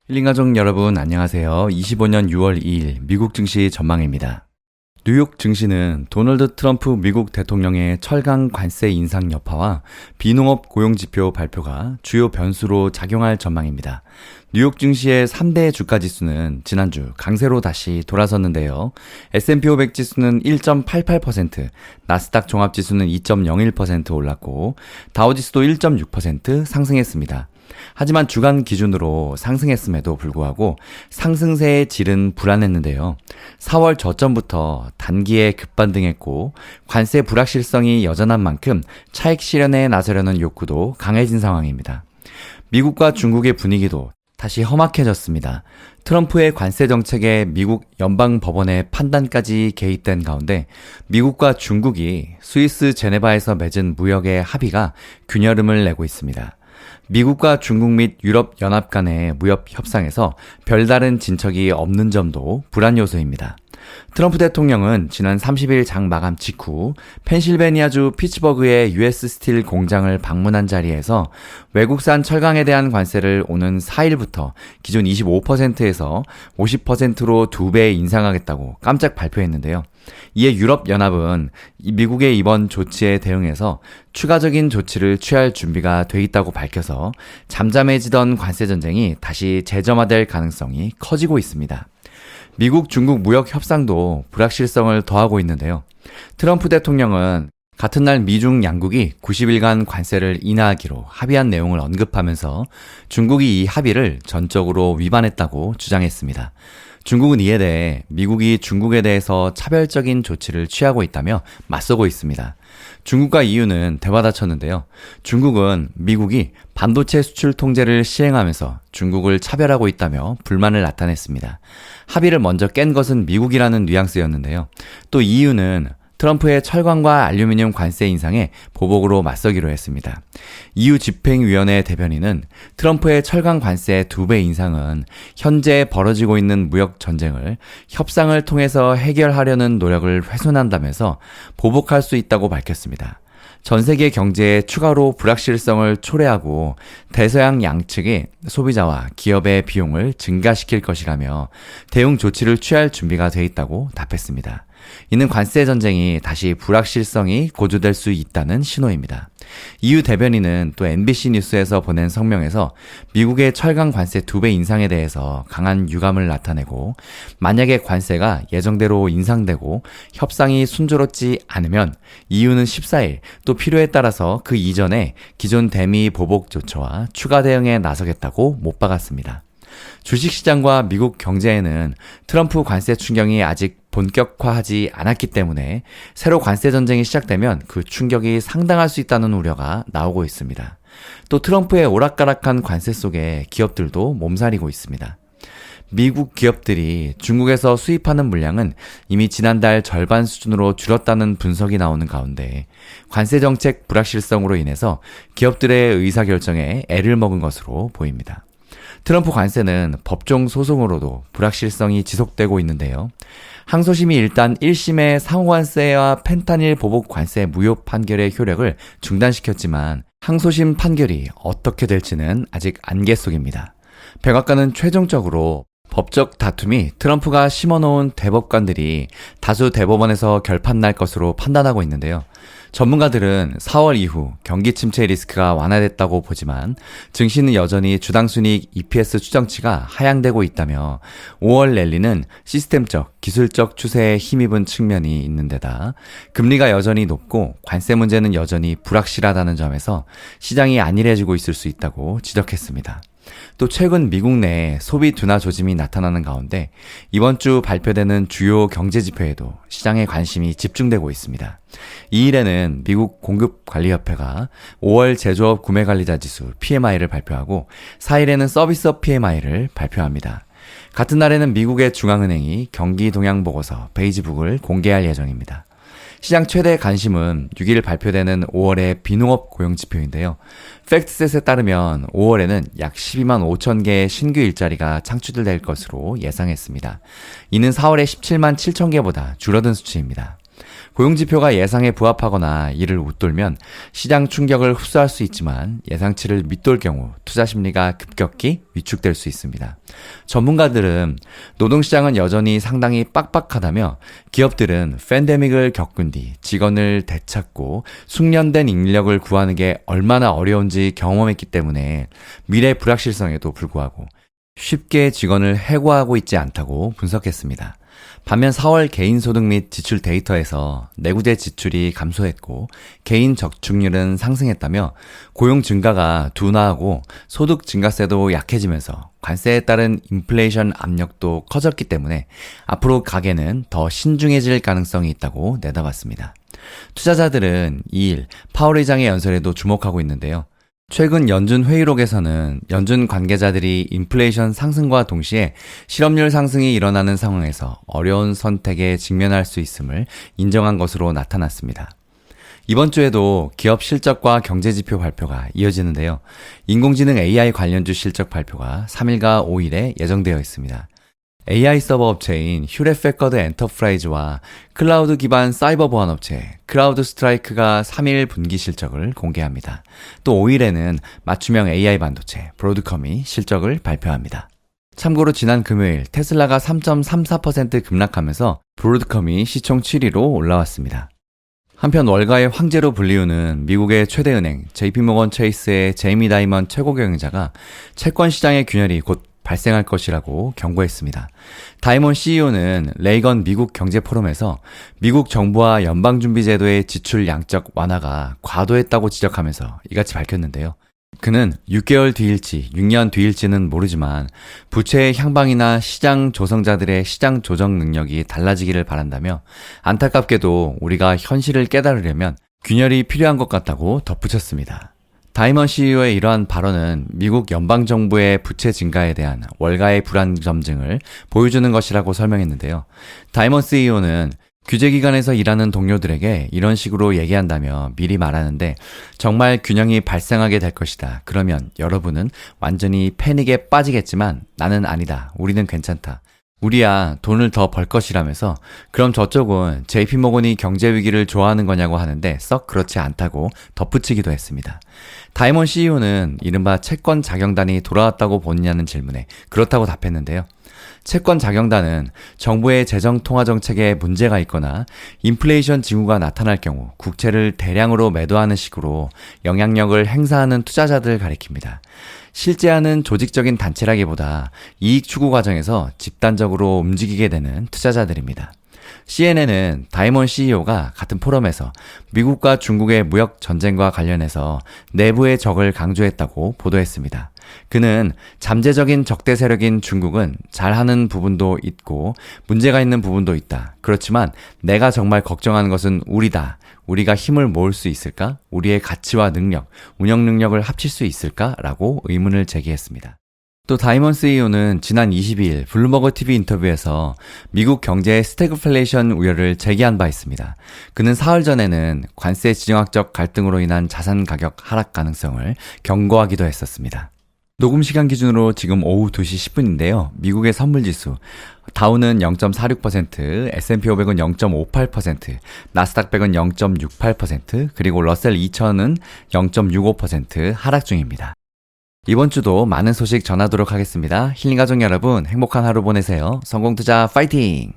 힐링가족 여러분 안녕하세요. 25년 6월 2일 미국 증시 전망입니다. 뉴욕 증시는 도널드 트럼프 미국 대통령의 철강 관세 인상 여파와 비농업 고용지표 발표가 주요 변수로 작용할 전망입니다. 뉴욕 증시의 3대 주가지수는 지난주 강세로 다시 돌아섰는데요. S&P 500 지수는 1.88%, 나스닥 종합지수는 2.01% 올랐고 다우지수도 1.6% 상승했습니다. 하지만 주간 기준으로 상승했음에도 불구하고 상승세의 질은 불안했는데요. 4월 저점부터 단기에 급반등했고 관세 불확실성이 여전한 만큼 차익 실현에 나서려는 욕구도 강해진 상황입니다. 미국과 중국의 분위기도 다시 험악해졌습니다. 트럼프의 관세 정책에 미국 연방법원의 판단까지 개입된 가운데 미국과 중국이 스위스 제네바에서 맺은 무역의 합의가 균열음을 내고 있습니다. 미국과 중국 및 유럽 연합 간의 무역 협상에서 별다른 진척이 없는 점도 불안 요소입니다. 트럼프 대통령은 지난 30일 장 마감 직후 펜실베니아주 피츠버그의 US 스틸 공장을 방문한 자리에서 외국산 철강에 대한 관세를 오는 4일부터 기존 25%에서 50%로 2배 인상하겠다고 깜짝 발표했는데요. 이에 유럽연합은 미국의 이번 조치에 대응해서 추가적인 조치를 취할 준비가 돼 있다고 밝혀서 잠잠해지던 관세 전쟁이 다시 재점화될 가능성이 커지고 있습니다. 미국 중국 무역 협상도 불확실성을 더하고 있는데요. 트럼프 대통령은 같은 날 미중 양국이 90일간 관세를 인하하기로 합의한 내용을 언급하면서 중국이 이 합의를 전적으로 위반했다고 주장했습니다. 중국은 이에 대해 미국이 중국에 대해서 차별적인 조치를 취하고 있다며 맞서고 있습니다. 중국과 EU는 대화다쳤는데요. 중국은 미국이 반도체 수출 통제를 시행하면서 중국을 차별하고 있다며 불만을 나타냈습니다. 합의를 먼저 깬 것은 미국이라는 뉘앙스였는데요. 또 EU는 트럼프의 철강과 알루미늄 관세 인상에 보복으로 맞서기로 했습니다. EU 집행위원회 대변인은 트럼프의 철강 관세 2배 인상은 현재 벌어지고 있는 무역 전쟁을 협상을 통해서 해결하려는 노력을 훼손한다면서 보복할 수 있다고 밝혔습니다. 전 세계 경제에 추가로 불확실성을 초래하고 대서양 양측이 소비자와 기업의 비용을 증가시킬 것이라며 대응 조치를 취할 준비가 돼 있다고 답했습니다. 이는 관세 전쟁이 다시 불확실성이 고조될 수 있다는 신호입니다. EU 대변인은 또 NBC 뉴스에서 보낸 성명에서 미국의 철강 관세 2배 인상에 대해서 강한 유감을 나타내고 만약에 관세가 예정대로 인상되고 협상이 순조롭지 않으면 EU는 14일 또 필요에 따라서 그 이전에 기존 대미 보복 조처와 추가 대응에 나서겠다고 못 박았습니다. 주식시장과 미국 경제에는 트럼프 관세 충격이 아직 본격화하지 않았기 때문에 새로 관세 전쟁이 시작되면 그 충격이 상당할 수 있다는 우려가 나오고 있습니다. 또 트럼프의 오락가락한 관세 속에 기업들도 몸살이고 있습니다. 미국 기업들이 중국에서 수입하는 물량은 이미 지난달 절반 수준으로 줄었다는 분석이 나오는 가운데 관세 정책 불확실성으로 인해서 기업들의 의사결정에 애를 먹은 것으로 보입니다. 트럼프 관세는 법정 소송으로도 불확실성이 지속되고 있는데요. 항소심이 일단 1심의 상호관세와 펜타닐 보복 관세 무효 판결의 효력을 중단시켰지만 항소심 판결이 어떻게 될지는 아직 안개 속입니다. 백악관은 최종적으로 법적 다툼이 트럼프가 심어놓은 대법관들이 다수 대법원에서 결판 날 것으로 판단하고 있는데요. 전문가들은 4월 이후 경기 침체 리스크가 완화됐다고 보지만 증시는 여전히 주당순이익 EPS 추정치가 하향되고 있다며 5월 랠리는 시스템적, 기술적 추세에 힘입은 측면이 있는 데다 금리가 여전히 높고 관세 문제는 여전히 불확실하다는 점에서 시장이 안일해지고 있을 수 있다고 지적했습니다. 또 최근 미국 내에 소비 둔화 조짐이 나타나는 가운데 이번 주 발표되는 주요 경제 지표에도 시장의 관심이 집중되고 있습니다. 2일에는 미국 공급관리협회가 5월 제조업 구매관리자 지수 PMI를 발표하고 4일에는 서비스업 PMI를 발표합니다. 같은 날에는 미국의 중앙은행이 경기 동향 보고서 베이지북을 공개할 예정입니다. 시장 최대 관심은 6일 발표되는 5월의 비농업 고용지표인데요. 팩트셋에 따르면 5월에는 약 12만 5천 개의 신규 일자리가 창출될 것으로 예상했습니다. 이는 4월의 17만 7천 개보다 줄어든 수치입니다. 고용지표가 예상에 부합하거나 이를 웃돌면 시장 충격을 흡수할 수 있지만 예상치를 밑돌 경우 투자 심리가 급격히 위축될 수 있습니다. 전문가들은 노동시장은 여전히 상당히 빡빡하다며 기업들은 팬데믹을 겪은 뒤 직원을 되찾고 숙련된 인력을 구하는 게 얼마나 어려운지 경험했기 때문에 미래 불확실성에도 불구하고 쉽게 직원을 해고하고 있지 않다고 분석했습니다. 반면 4월 개인소득 및 지출 데이터에서 내구재 지출이 감소했고 개인 저축률은 상승했다며 고용 증가가 둔화하고 소득 증가세도 약해지면서 관세에 따른 인플레이션 압력도 커졌기 때문에 앞으로 가계는 더 신중해질 가능성이 있다고 내다봤습니다. 투자자들은 2일 파월 의장의 연설에도 주목하고 있는데요. 최근 연준 회의록에서는 연준 관계자들이 인플레이션 상승과 동시에 실업률 상승이 일어나는 상황에서 어려운 선택에 직면할 수 있음을 인정한 것으로 나타났습니다. 이번 주에도 기업 실적과 경제지표 발표가 이어지는데요. 인공지능 AI 관련주 실적 발표가 3일과 5일에 예정되어 있습니다. AI 서버 업체인 휴렛패커드 엔터프라이즈와 클라우드 기반 사이버 보안 업체 크라우드 스트라이크가 3일 분기 실적을 공개합니다. 또 5일에는 맞춤형 AI 반도체 브로드컴이 실적을 발표합니다. 참고로 지난 금요일 테슬라가 3.34% 급락하면서 브로드컴이 시총 7위로 올라왔습니다. 한편 월가의 황제로 불리우는 미국의 최대 은행 JP모건 체이스의 제이미 다이먼 최고 경영자가 채권 시장의 균열이 곧 발생할 것이라고 경고했습니다. 다이먼 CEO는 레이건 미국 경제 포럼에서 미국 정부와 연방준비제도의 지출 양적 완화가 과도했다고 지적하면서 이같이 밝혔는데요. 그는 6개월 뒤일지 6년 뒤일지는 모르지만 부채의 향방이나 시장 조성자들의 시장 조정 능력이 달라지기를 바란다며 안타깝게도 우리가 현실을 깨달으려면 균열이 필요한 것 같다고 덧붙였습니다. 다이먼 CEO의 이러한 발언은 미국 연방정부의 부채 증가에 대한 월가의 불안 점증을 보여주는 것이라고 설명했는데요. 다이먼 CEO는 규제기관에서 일하는 동료들에게 이런 식으로 얘기한다며 미리 말하는데 정말 균형이 발생하게 될 것이다. 그러면 여러분은 완전히 패닉에 빠지겠지만 나는 아니다. 우리는 괜찮다. 우리야 돈을 더 벌 것이라면서 그럼 저쪽은 JP모건이 경제위기를 좋아하는 거냐고 하는데 썩 그렇지 않다고 덧붙이기도 했습니다. 다이먼 CEO는 이른바 채권 자경단이 돌아왔다고 보느냐는 질문에 그렇다고 답했는데요. 채권 자경단은 정부의 재정 통화 정책에 문제가 있거나 인플레이션 징후가 나타날 경우 국채를 대량으로 매도하는 식으로 영향력을 행사하는 투자자들을 가리킵니다. 실제하는 조직적인 단체라기보다 이익 추구 과정에서 집단적으로 움직이게 되는 투자자들입니다. CNN은 다이먼 CEO가 같은 포럼에서 미국과 중국의 무역 전쟁과 관련해서 내부의 적을 강조했다고 보도했습니다. 그는 잠재적인 적대 세력인 중국은 잘하는 부분도 있고 문제가 있는 부분도 있다. 그렇지만 내가 정말 걱정하는 것은 우리다. 우리가 힘을 모을 수 있을까? 우리의 가치와 능력, 운영 능력을 합칠 수 있을까? 라고 의문을 제기했습니다. 또 다이먼 CEO는 지난 22일 블룸버그 TV 인터뷰에서 미국 경제의 스태그플레이션 우려를 제기한 바 있습니다. 그는 사흘 전에는 관세 지정학적 갈등으로 인한 자산 가격 하락 가능성을 경고하기도 했었습니다. 녹음 시간 기준으로 지금 오후 2시 10분인데요. 미국의 선물지수 다우는 0.46%, S&P 500은 0.58%, 나스닥 100은 0.68%, 그리고 러셀 2000은 0.65% 하락 중입니다. 이번 주도 많은 소식 전하도록 하겠습니다. 힐링가족 여러분 행복한 하루 보내세요. 성공투자 파이팅!